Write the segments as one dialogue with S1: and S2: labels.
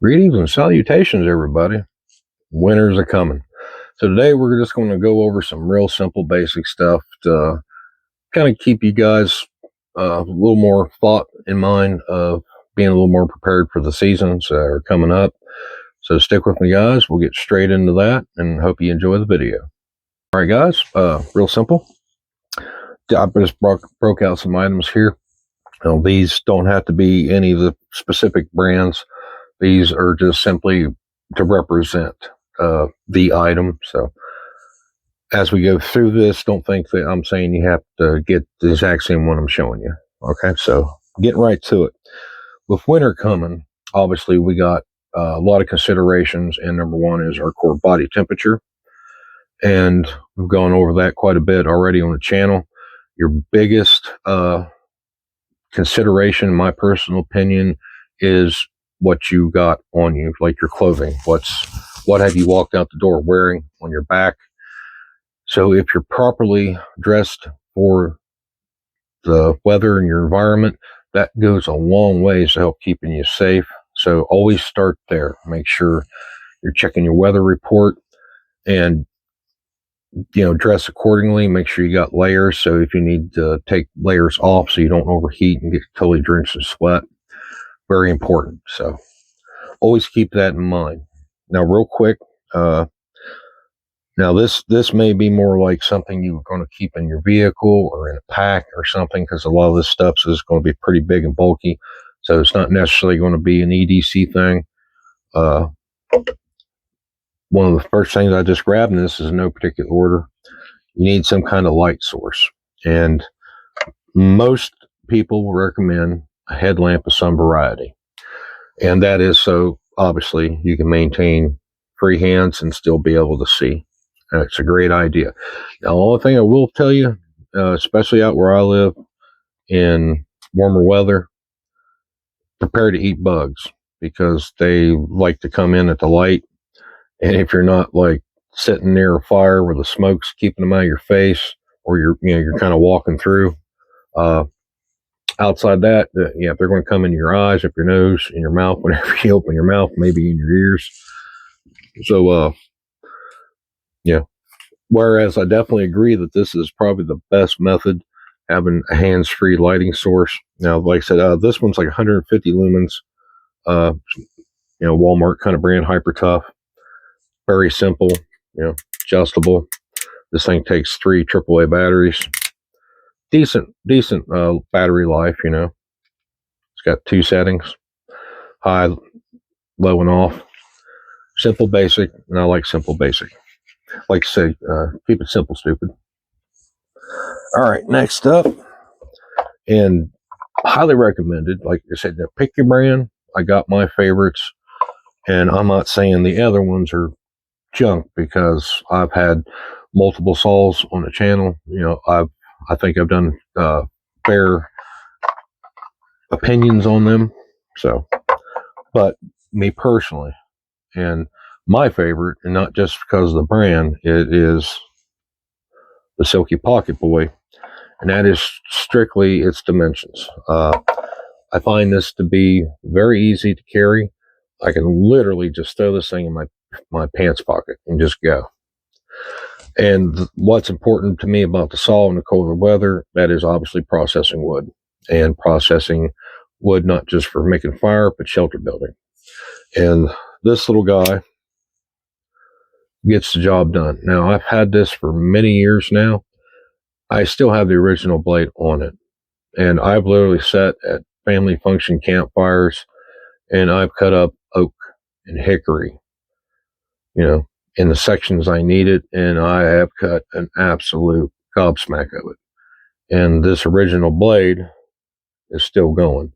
S1: Greetings and salutations, everybody. Winters are coming. So today we're just going to go over some real simple basic stuff to kind of keep you guys a little more thought in mind of being a little more prepared for the seasons that are coming up. So stick with me, guys. We'll get straight into that and hope you enjoy the video. All right, guys, real simple. I just broke out some items here. Now, these don't have to be any of the specific brands. These are just simply to represent the item. So as we go through this, don't think that I'm saying you have to get the exact same one I'm showing you. Okay, so getting right to it. With winter coming, obviously we got a lot of considerations, and number one is our core body temperature. And we've gone over that quite a bit already on the channel. Your biggest consideration, in my personal opinion, is what you got on you, like your clothing. What have you walked out the door wearing on your back? So if you're properly dressed for the weather and your environment, that goes a long ways to help keeping you safe. So always start there. Make sure you're checking your weather report and dress accordingly. Make sure you got layers. So if you need to take layers off so you don't overheat and get totally drenched in sweat, very important. So always keep that in mind. Now, real quick, now this may be more like something you're going to keep in your vehicle or in a pack or something, because a lot of this stuff is going to be pretty big and bulky. So it's not necessarily going to be an EDC thing. One of the first things I just grabbed, and this is in no particular order, you need some kind of light source. And most people will recommend a headlamp of some variety. And that is so, obviously, you can maintain free hands and still be able to see. It's a great idea. Now, the only thing I will tell you, especially out where I live in warmer weather, prepare to eat bugs, because they like to come in at the light. And if you're not like sitting near a fire where the smoke's keeping them out of your face, or you're kind of walking through, outside that, they're going to come into your eyes, up your nose, in your mouth, whenever you open your mouth, maybe in your ears. So, whereas I definitely agree that this is probably the best method, having a hands-free lighting source. Now, like I said, this one's like 150 lumens, Walmart kind of brand, hyper tough. Very simple, adjustable. This thing takes 3 AAA batteries. Decent battery life, It's got 2 settings, high, low, and off. Simple, basic, and I like simple, basic. Like I say, keep it simple, stupid. All right, next up, and highly recommended, like I said, pick your brand. I got my favorites, and I'm not saying the other ones are junk, because I've had multiple saws on the channel. I think I've done fair opinions on them. So, but me personally, and my favorite, and not just because of the brand, it is the Silky Pocket Boy, and that is strictly its dimensions. I find this to be very easy to carry. I can literally just throw this thing in my pants pocket and just go. And what's important to me about the saw in the colder weather, that is obviously processing wood, and processing wood not just for making fire, but shelter building. And this little guy gets the job done. Now, I've had this for many years now. I still have the original blade on it, and I've literally sat at family function campfires, and I've cut up oak and hickory, in the sections I needed, and I have cut an absolute gobsmack of it. And this original blade is still going.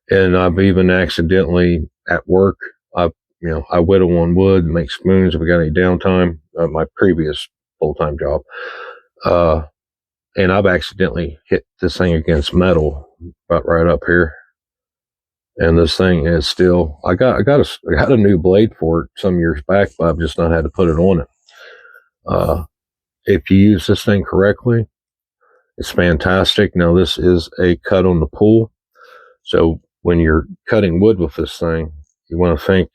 S1: And I've even accidentally at work, I whittle on wood, make spoons if I got any downtime, my previous full-time job. And I've accidentally hit this thing against metal about right up here. And this thing is still, I got a new blade for it some years back, but I've just not had to put it on it. If you use this thing correctly, it's fantastic. Now, this is a cut on the pull. So when you're cutting wood with this thing, You want to think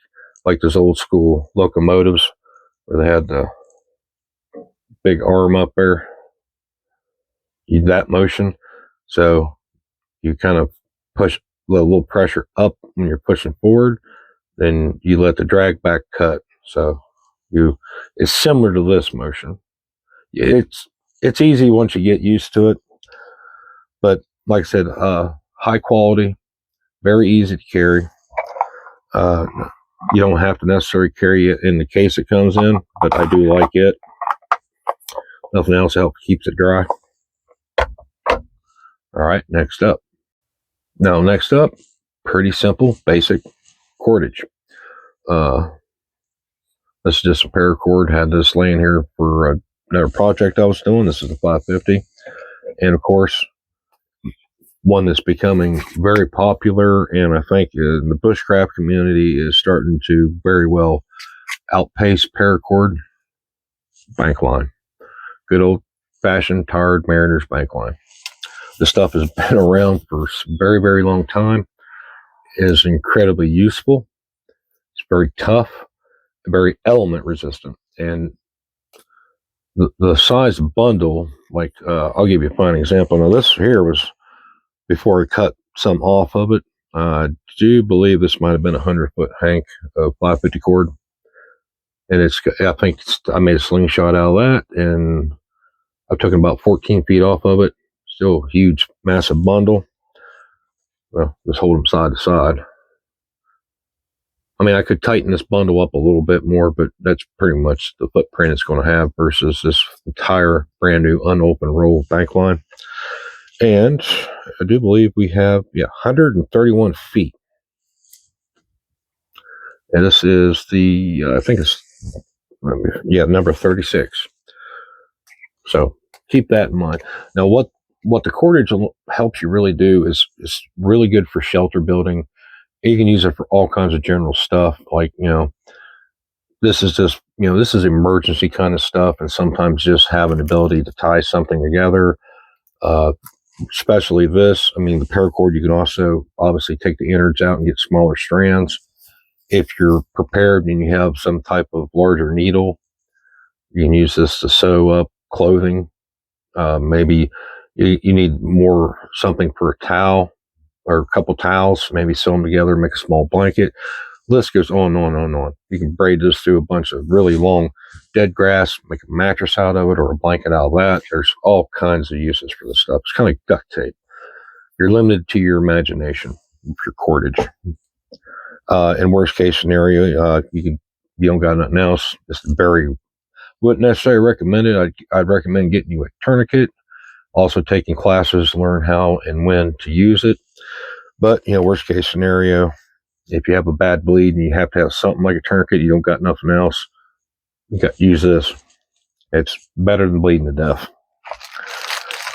S1: like those old school locomotives where they had the big arm up there, that motion. So you kind of push a little pressure up when you're pushing forward, then you let the drag back cut. So it's similar to this motion. It's easy once you get used to it, but like I said, high quality, very easy to carry. Uh, you don't have to necessarily carry it in the case it comes in, but I do like it. Nothing else helps keeps it dry. All right, next up. Now, next up, pretty simple, basic cordage. This is just a paracord. Had this laying here for another project I was doing. This is the 550. And of course, one that's becoming very popular, and I think the bushcraft community is starting to very well outpace paracord, bank line. Good old fashioned tired mariner's bank line. This stuff has been around for a very, very long time. It is incredibly useful. It's very tough, very element resistant. And the size bundle, like I'll give you a fine example. Now this here was before I cut some off of it. I do believe this might have been a 100-foot hank of 550 cord, and I made a slingshot out of that, and I've taken about 14 feet off of it. Still a huge, massive bundle. Well, just hold them side to side. I mean, I could tighten this bundle up a little bit more, but that's pretty much the footprint it's going to have versus this entire brand new unopened roll of bank line. And I do believe we have 131 feet. And this is I think it's, number 36. So keep that in mind. Now, what the cordage helps you really do is really good for shelter building. You can use it for all kinds of general stuff. Like, this is just, this is emergency kind of stuff. And sometimes just have an ability to tie something together. Especially this. I mean, the paracord, you can also obviously take the innards out and get smaller strands. If you're prepared and you have some type of larger needle, you can use this to sew up clothing. Maybe you need something for a towel or a couple towels, maybe sew them together, make a small blanket. List goes on and on and on. You can braid this through a bunch of really long dead grass, make a mattress out of it or a blanket out of that. There's all kinds of uses for this stuff. It's kind of like duct tape. You're limited to your imagination with your cordage. In worst case scenario, you don't got nothing else. Wouldn't necessarily recommend it. I'd recommend getting you a tourniquet. Also taking classes, learn how and when to use it. But, worst case scenario, if you have a bad bleed and you have to have something like a tourniquet, you don't got nothing else, you got to use this. It's better than bleeding to death.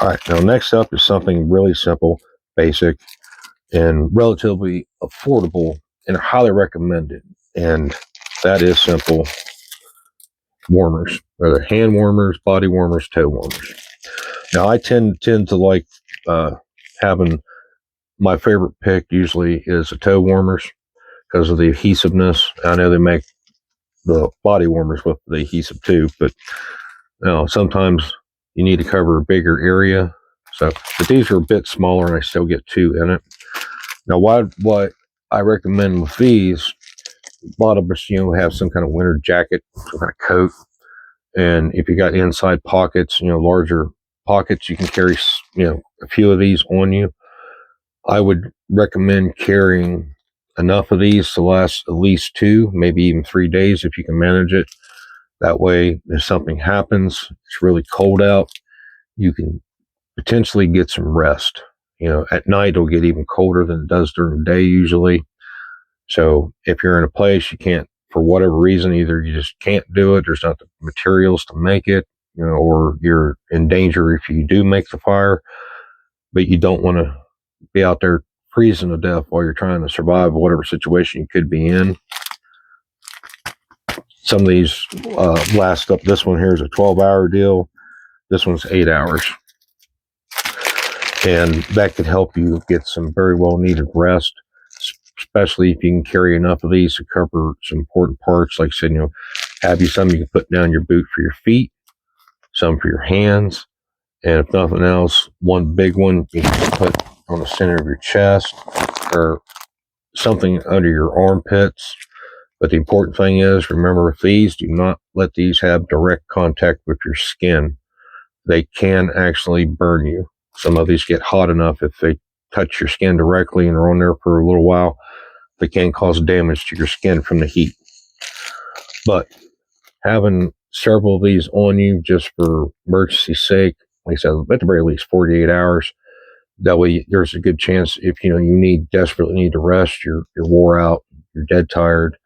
S1: All right, now next up is something really simple, basic, and relatively affordable, and highly recommended. And that is simple warmers, whether hand warmers, body warmers, toe warmers. Now, I tend to like having my favorite pick usually is the toe warmers because of the adhesiveness. I know they make the body warmers with the adhesive too, but sometimes you need to cover a bigger area. So, but these are a bit smaller and I still get two in it. Now, what I recommend with these, bottoms, have some kind of winter jacket, some kind of coat. And if you got inside pockets, larger pockets, you can carry, a few of these on you. I would recommend carrying enough of these to last at least 2, maybe even 3 days if you can manage it. That way, if something happens, it's really cold out, you can potentially get some rest. At night, it'll get even colder than it does during the day usually. So if you're in a place you can't, for whatever reason, either you just can't do it, there's not the materials to make it, or you're in danger if you do make the fire, but you don't want to be out there freezing to death while you're trying to survive whatever situation you could be in. Some of these last up. This one here is a 12-hour deal. This one's 8 hours. And that could help you get some very well needed rest, especially if you can carry enough of these to cover some important parts. Like I said, have you some you can put down your boot for your feet, some for your hands, and if nothing else, one big one you can put on the center of your chest or something under your armpits. But the important thing is, remember, with these, do not let these have direct contact with your skin. They can actually burn you. Some of these get hot enough if they touch your skin directly and are on there for a little while, they can cause damage to your skin from the heat. But having several of these on you just for emergency sake, like I said, at the very least 48 hours. That way there's a good chance if you desperately need to rest, you're wore out, you're dead tired.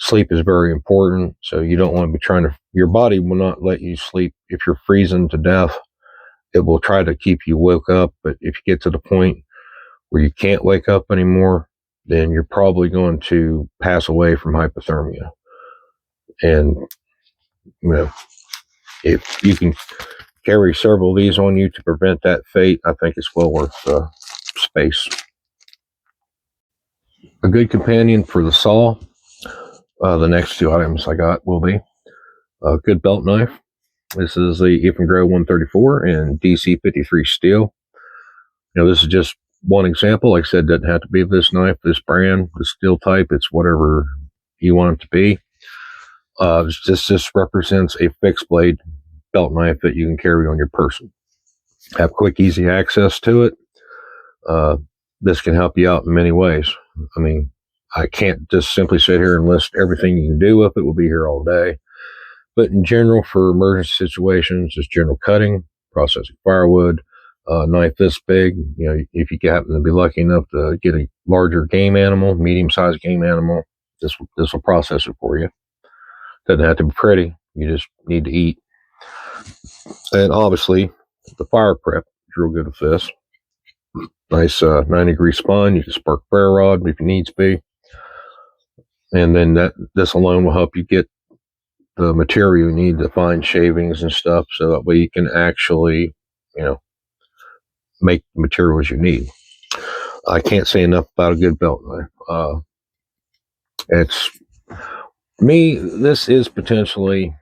S1: Sleep is very important, so you don't want to be your body will not let you sleep if you're freezing to death. It will try to keep you woke up, but if you get to the point where you can't wake up anymore, then you're probably going to pass away from hypothermia. And, if you can carry several of these on you to prevent that fate, I think it's well worth the space. A good companion for the saw, the next two items I got will be a good belt knife. This is the Grow 134 in DC 53 steel. This is just one example. Like I said, it doesn't have to be this knife, this brand, the steel type. It's whatever you want it to be. This represents a fixed blade belt knife that you can carry on your person. Have quick, easy access to it. This can help you out in many ways. I mean, I can't just simply sit here and list everything you can do with it. We'll be here all day. But in general, for emergency situations, just general cutting, processing firewood, knife this big. If you happen to be lucky enough to get a larger game animal, medium-sized game animal, this will process it for you. Doesn't have to be pretty. You just need to eat. And obviously, the fire prep is real good with this. Nice 90-degree spine. You can spark prayer rod if it needs be. And then this alone will help you get the material you need to find shavings and stuff, so that way you can actually, make the materials you need. I can't say enough about a good belt knife. This is potentially,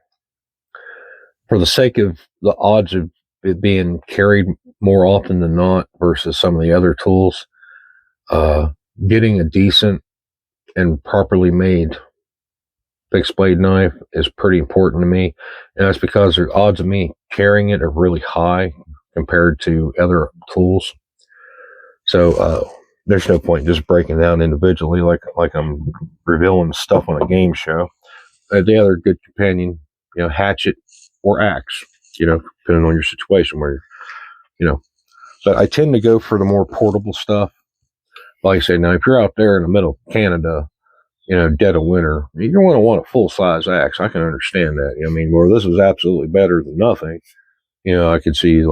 S1: for the sake of the odds of it being carried more often than not versus some of the other tools, getting a decent and properly made fixed blade knife is pretty important to me. And that's because the odds of me carrying it are really high compared to other tools. So there's no point in just breaking down individually like I'm revealing stuff on a game show. The other good companion, hatchet or axe, depending on your situation where but I tend to go for the more portable stuff. Like I say, now if you're out there in the middle of Canada, dead of winter, you're going to want a full-size axe. I can understand that. Where this is absolutely better than nothing, I could see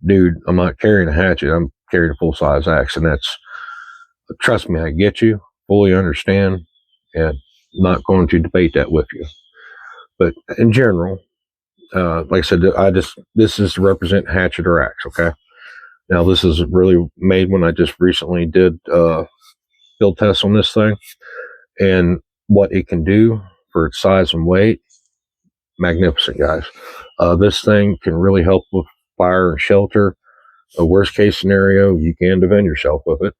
S1: dude, I'm not carrying a hatchet. I'm carrying a full-size axe. And trust me, I get you, fully understand, and not going to debate that with you. But in general, like I said, this is to represent hatchet or axe, okay? Now, this is really made when I just recently did build tests on this thing, and what it can do for its size and weight, magnificent, guys. This thing can really help with fire and shelter. A worst case scenario, you can defend yourself with it.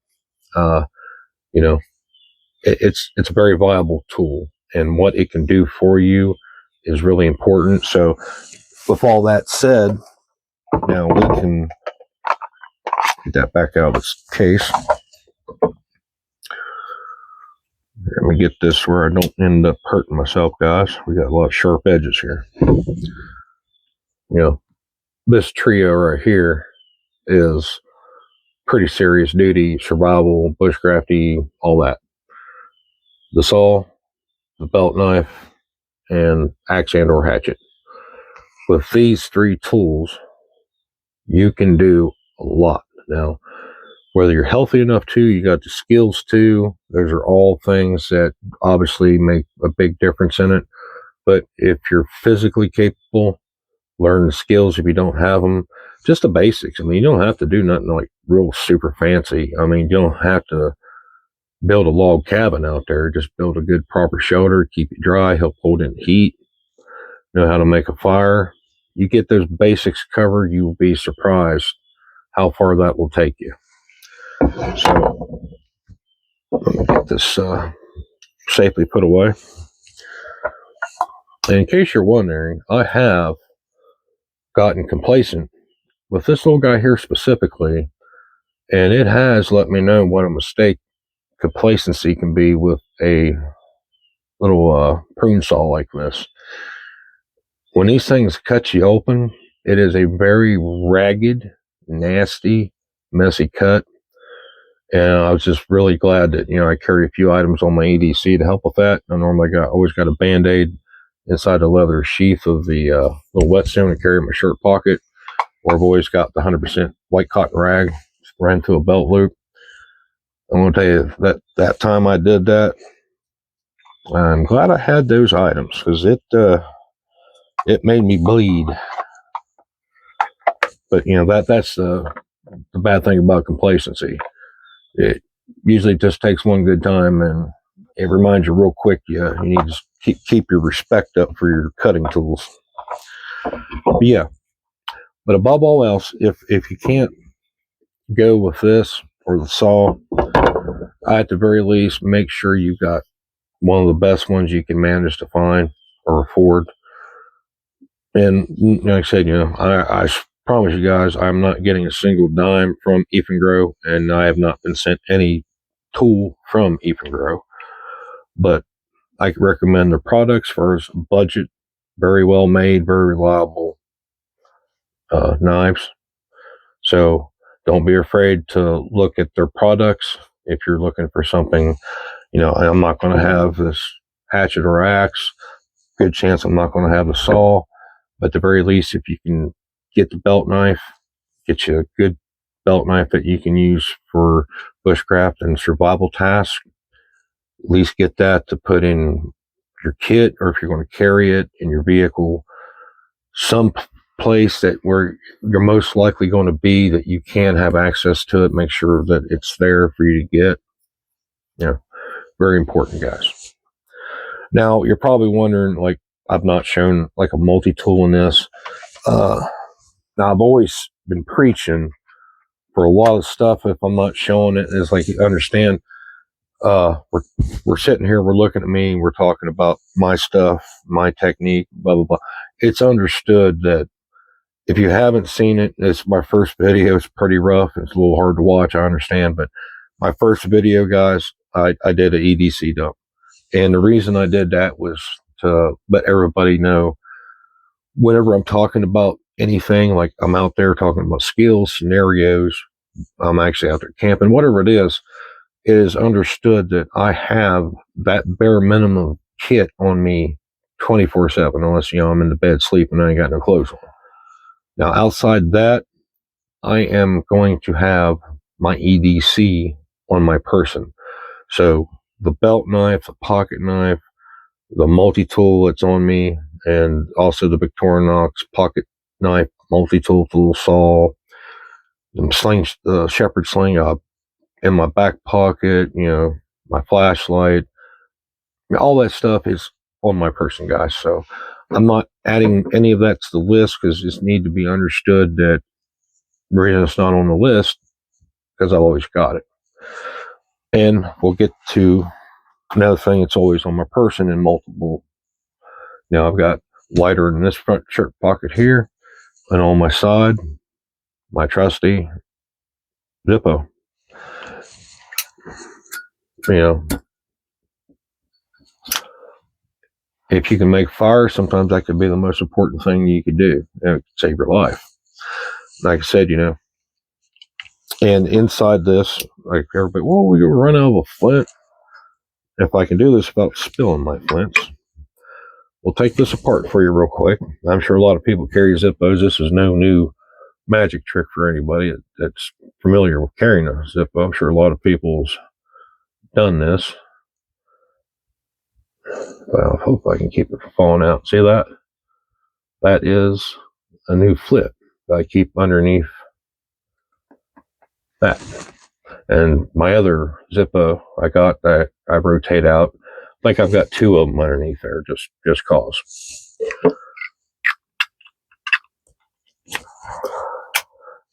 S1: It's a very viable tool, and what it can do for you is really important. So with all that said, now we can get that back out of its case. Let me get this where I don't end up hurting myself, guys. We got a lot of sharp edges here. This trio right here is pretty serious duty, survival, bushcrafty, all that. The saw, the belt knife, and axe and or hatchet. With these three tools, you can do a lot. Now, whether you're healthy enough to, you got the skills to, those are all things that obviously make a big difference in it. But if you're physically capable, learn the skills if you don't have them, just the basics. You don't have to do nothing like real super fancy. I mean, you don't have to build a log cabin out there. Just build a good proper shelter, keep it dry, help hold in heat, know how to make a fire. You get those basics covered, you will be surprised how far that will take you. So let me get this safely put away. And in case you're wondering, I have gotten complacent with this little guy here specifically, and it has let me know what a mistake complacency can be with a little prune saw like this. When these things cut you open, it is a very ragged, nasty, messy cut. And I was just really glad that, I carry a few items on my EDC to help with that. I normally always got a Band-Aid inside the leather sheath of the little whetstone to carry in my shirt pocket. Or I've always got the 100% white cotton rag ran through a belt loop. I'm going to tell you that time I did that, I'm glad I had those items because it made me bleed. But that's the bad thing about complacency. It usually just takes one good time, and it reminds you real quick you need to keep your respect up for your cutting tools. But yeah, but above all else, if you can't go with this or the saw, at the very least, make sure you've got one of the best ones you can manage to find or afford. And like I said, I promise you guys, I'm not getting a single dime from Grow, and I have not been sent any tool from Grow. But I recommend their products for as budget, very well made, very reliable knives. So don't be afraid to look at their products if you're looking for something. I'm not going to have this hatchet or axe. Good chance I'm not going to have a saw. But at the very least, if you can get the belt knife, get you a good belt knife that you can use for bushcraft and survival tasks. At least get that to put in your kit, or if you're going to carry it in your vehicle, some place that where you're most likely going to be that you can have access to it. Make sure that it's there for you to get. Very important, guys. Now you're probably wondering, like, I've not shown like a multi-tool in this. Now I've always been preaching for a lot of stuff. If I'm not showing it, it's like, you understand, we're sitting here, we're looking at me, we're talking about my stuff, my technique, blah blah blah. It's understood that if you haven't seen it, it's my first video. It's pretty rough. It's a little hard to watch, I understand, but my first video, guys, I did an EDC dump, and the reason I did that was to let everybody know, whenever I'm talking about anything, like I'm out there talking about skills, scenarios, I'm actually out there camping, whatever it is understood that I have that bare minimum kit on me 24/7, unless, I'm in the bed sleeping and I ain't got no clothes on. Now, outside that, I am going to have my EDC on my person. So the belt knife, the pocket knife, the multi-tool that's on me, and also the Victorinox pocket knife, multi-tool, tool saw, the shepherd sling in my back pocket, my flashlight, all that stuff is on my person, guys. So I'm not adding any of that to the list because it just need to be understood that the reason it's not on the list because I've always got it. And we'll get to another thing that's always on my person in multiple. Now I've got lighter in this front shirt pocket here, and on my side, my trusty Zippo. If you can make fire, sometimes that could be the most important thing you could do. It could save your life. Like I said, and inside this, like everybody, well, we could run out of a flint. If I can do this without spilling my flints, we'll take this apart for you real quick. I'm sure a lot of people carry Zippos. This is no new magic trick for anybody that's familiar with carrying a Zippo. I'm sure a lot of people's done this. Well, I hope I can keep it from falling out. See that? That is a new flip that I keep underneath that. And my other Zippo I got that I rotate out. Like I've got two of them underneath there, just cause.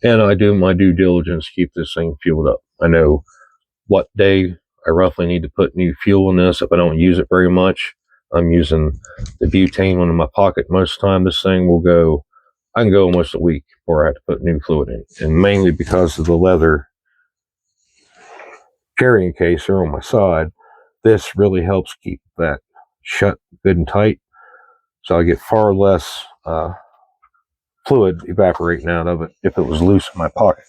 S1: And I do my due diligence, keep this thing fueled up. I know what day I roughly need to put new fuel in this. If I don't use it very much, I'm using the butane one in my pocket most of the time. This thing will go, I can go almost a week before I have to put new fluid in. And mainly because of the leather carrying case here on my side, this really helps keep that shut good and tight. So I get far less fluid evaporating out of it if it was loose in my pocket.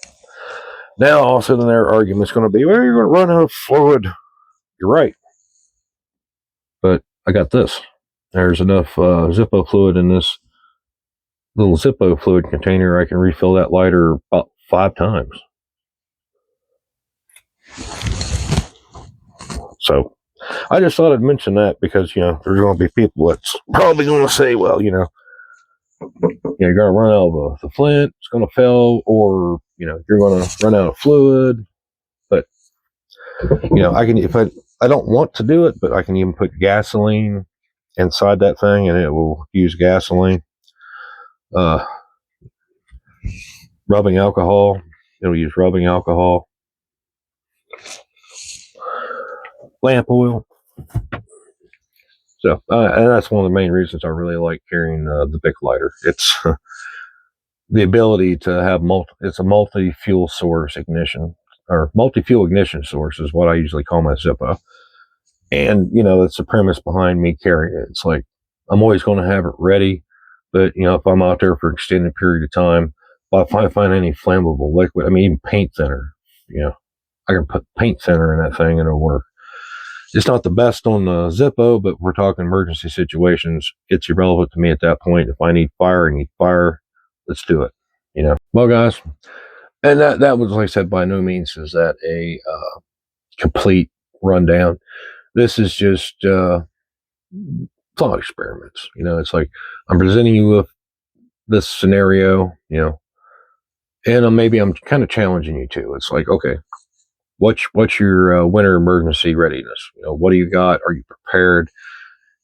S1: Now, all of a sudden, their argument's going to be, well, you're going to run out of fluid. You're right. But I got this. There's enough Zippo fluid in this little Zippo fluid container. I can refill that lighter about 5 times. So I just thought I'd mention that because, there's going to be people that's probably going to say, well, you're going to run out of the flint, it's going to fail, or, you're going to run out of fluid. But, I can, if I don't want to do it, but I can even put gasoline inside that thing and it will use gasoline. Rubbing alcohol, it'll use rubbing alcohol. Lamp oil. So, and that's one of the main reasons I really like carrying the Bic lighter. It's the ability to have it's a multi-fuel source ignition, or multi-fuel ignition source is what I usually call my Zippo. And, that's the premise behind me carrying it. It's like, I'm always going to have it ready. But, if I'm out there for an extended period of time, if I find any flammable liquid, even paint thinner, I can put paint thinner in that thing and it'll work. It's not the best on the Zippo, but we're talking emergency situations. It's irrelevant to me at that point. If I need fire, let's do it. Well, guys, and that was, like I said, by no means is that a complete rundown. This is just thought experiments. It's like I'm presenting you with this scenario, and maybe I'm kind of challenging you too. It's like, okay, what's your winter emergency readiness? What do you got? Are you prepared?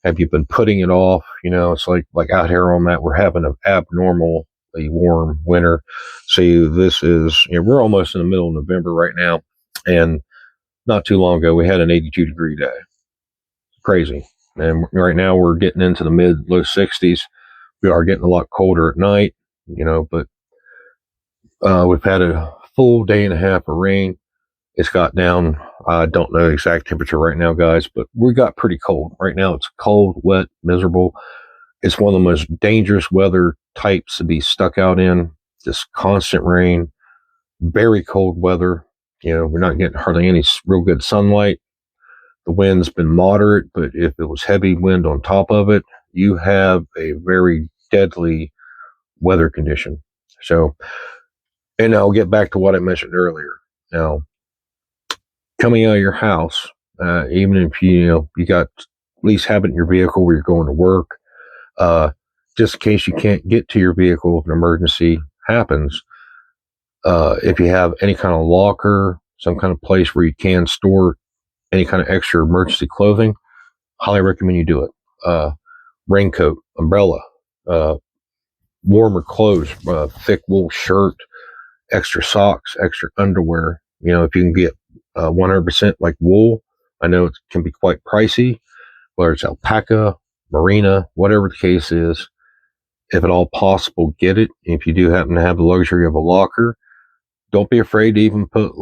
S1: Have you been putting it off? It's like out here on that, we're having an abnormally warm winter. So this is, we're almost in the middle of November right now, and not too long ago we had an 82-degree day. Crazy. And right now we're getting into the low 60s. We are getting a lot colder at night, but we've had a full day and a half of rain. It's got down, I don't know the exact temperature right now, guys, but we got pretty cold. Right now it's cold, wet, miserable. It's one of the most dangerous weather types to be stuck out in. Just constant rain, very cold weather. We're not getting hardly any real good sunlight. The wind's been moderate, but if it was heavy wind on top of it, you have a very deadly weather condition. So, and I'll get back to what I mentioned earlier. Now, coming out of your house, even if you got at least have it in your vehicle where you're going to work, just in case you can't get to your vehicle if an emergency happens, if you have any kind of locker, some kind of place where you can store any kind of extra emergency clothing, highly recommend you do it. Raincoat, umbrella, warmer clothes, thick wool shirt, extra socks, extra underwear. If you can get 100% like wool, I know it can be quite pricey, whether it's alpaca, merino, whatever the case is. If at all possible, get it. If you do happen to have the luxury of a locker, don't be afraid to even put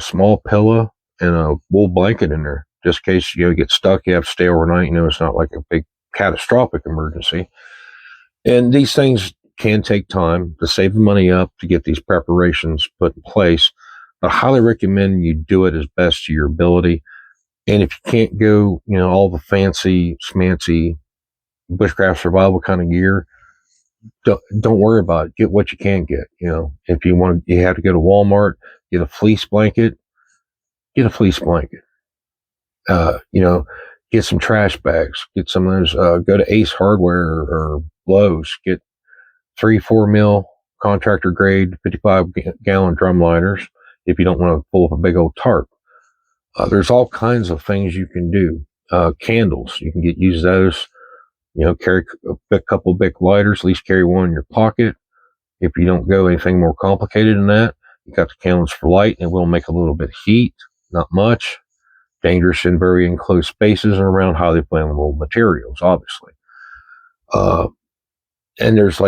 S1: small pillow and a wool blanket in there, just in case you get stuck, you have to stay overnight. It's not like a big catastrophic emergency. And these things can take time to save the money up to get these preparations put in place. But I highly recommend you do it as best to your ability. And if you can't go, all the fancy, schmancy bushcraft survival kind of gear, don't worry about it. Get what you can get. If you have to go to Walmart, get a fleece blanket. Get a fleece blanket. Get some trash bags. Get some of those. Go to Ace Hardware or Lowe's. Get 3-4 mil contractor grade 55 gallon drum liners. if you don't want to pull up a big old tarp. There's all kinds of things you can do. Candles, you can use those. Carry a couple big lighters, at least carry one in your pocket. If you don't go anything more complicated than that, you got the candles for light, and it will make a little bit of heat, not much. Dangerous in very enclosed spaces and around highly flammable materials, obviously. And there's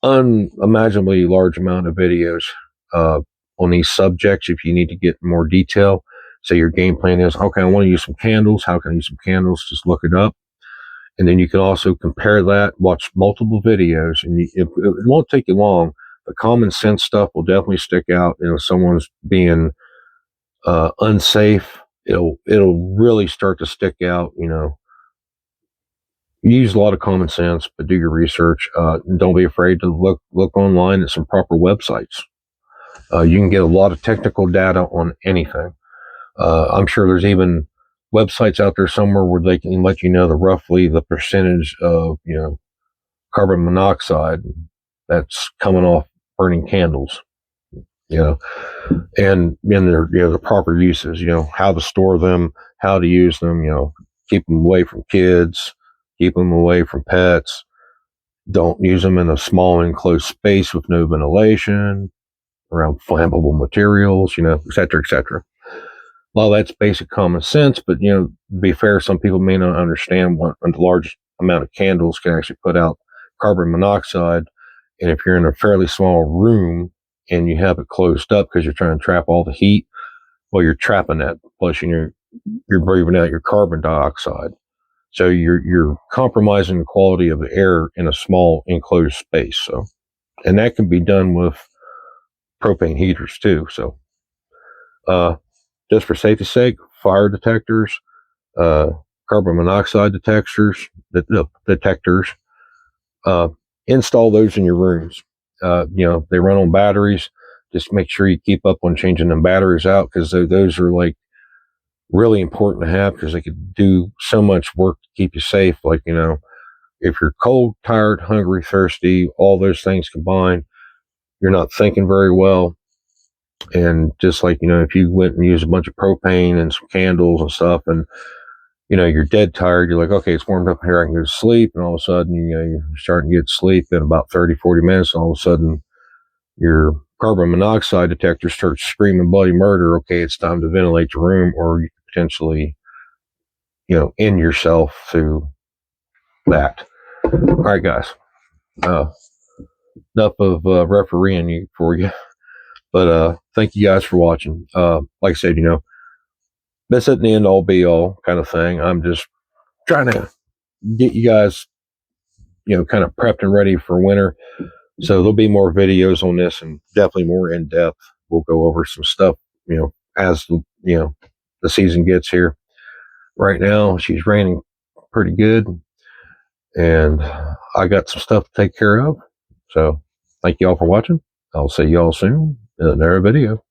S1: unimaginably large amount of videos on these subjects. If you need to get more detail, say your game plan is, okay, I want to use some candles. How can I use some candles? Just look it up. And then you can also compare that, watch multiple videos, and it won't take you long. The common sense stuff will definitely stick out. If someone's being unsafe, it'll really start to stick out. Use a lot of common sense, but do your research. Don't be afraid to look online at some proper websites. You can get a lot of technical data on anything. I'm sure there's even websites out there somewhere where they can let you know roughly the percentage of carbon monoxide that's coming off burning candles. And the proper uses. How to store them, how to use them. Keep them away from kids, keep them away from pets. Don't use them in a small enclosed space with no ventilation, around flammable materials. Et cetera, et cetera. Well, that's basic common sense, but to be fair, some people may not understand what a large amount of candles can actually put out carbon monoxide. And if you're in a fairly small room and you have it closed up because you're trying to trap all the heat, well, you're trapping that. Plus, you're breathing out your carbon dioxide. So you're compromising the quality of the air in a small enclosed space. So, and that can be done with propane heaters too. So, just for safety's sake, fire detectors, carbon monoxide detectors, install those in your rooms. They run on batteries. Just make sure you keep up on changing them batteries out, because those are really important to have, because they could do so much work to keep you safe. If you're cold, tired, hungry, thirsty, all those things combined, you're not thinking very well. And just if you went and used a bunch of propane and some candles and stuff, and you're dead tired, you're like, okay, it's warmed up here, I can go to sleep. And all of a sudden, you're starting to get sleep in about 30-40 minutes. And all of a sudden, your carbon monoxide detector starts screaming bloody murder. Okay, it's time to ventilate your room, or you could potentially, end yourself through that. All right, guys. Enough of refereeing for you. But thank you guys for watching. Like I said, this isn't the end all be all kind of thing. I'm just trying to get you guys, kind of prepped and ready for winter. So there'll be more videos on this, and definitely more in depth. We'll go over some stuff, as the season gets here. Right now, she's raining pretty good, and I got some stuff to take care of. So thank you all for watching. I'll see you all soon in another video.